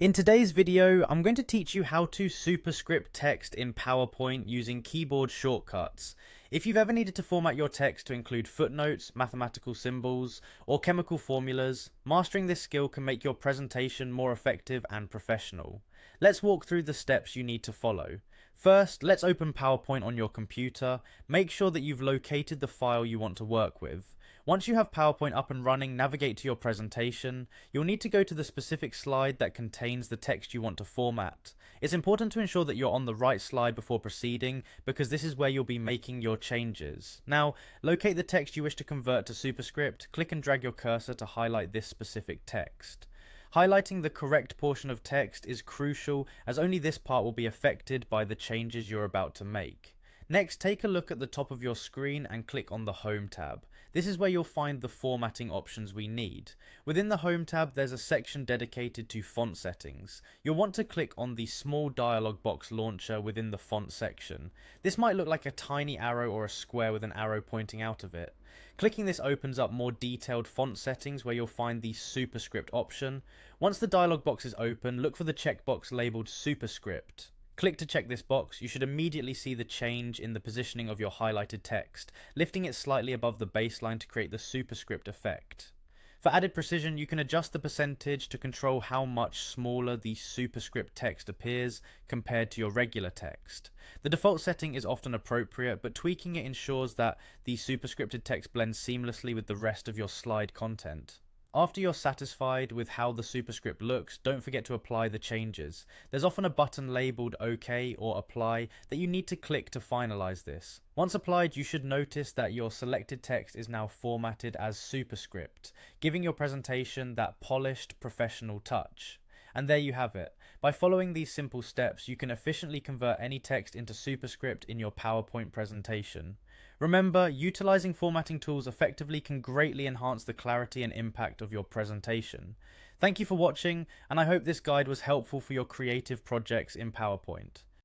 In today's video, I'm going to teach you how to superscript text in PowerPoint using keyboard shortcuts. If you've ever needed to format your text to include footnotes, mathematical symbols, or chemical formulas, mastering this skill can make your presentation more effective and professional. Let's walk through the steps you need to follow. First, let's open PowerPoint on your computer. Make sure that you've located the file you want to work with. Once you have PowerPoint up and running, navigate to your presentation. You'll need to go to the specific slide that contains the text you want to format. It's important to ensure that you're on the right slide before proceeding, because this is where you'll be making your changes. Now, locate the text you wish to convert to Superscript, click and drag your cursor to highlight this specific text. Highlighting the correct portion of text is crucial, as only this part will be affected by the changes you're about to make. Next, take a look at the top of your screen and click on the Home tab. This is where you'll find the formatting options we need. Within the Home tab, there's a section dedicated to font settings. You'll want to click on the small dialog box launcher within the font section. This might look like a tiny arrow or a square with an arrow pointing out of it. Clicking this opens up more detailed font settings where you'll find the Superscript option. Once the dialog box is open, look for the checkbox labeled Superscript. Click to check this box. You should immediately see the change in the positioning of your highlighted text, lifting it slightly above the baseline to create the superscript effect. For added precision, you can adjust the percentage to control how much smaller the superscript text appears compared to your regular text. The default setting is often appropriate, but tweaking it ensures that the superscripted text blends seamlessly with the rest of your slide content. After you're satisfied with how the superscript looks, don't forget to apply the changes. There's often a button labeled OK or Apply that you need to click to finalize this. Once applied, you should notice that your selected text is now formatted as superscript, giving your presentation that polished, professional touch. And there you have it. By following these simple steps, you can efficiently convert any text into superscript in your PowerPoint presentation. Remember, utilizing formatting tools effectively can greatly enhance the clarity and impact of your presentation. Thank you for watching, and I hope this guide was helpful for your creative projects in PowerPoint.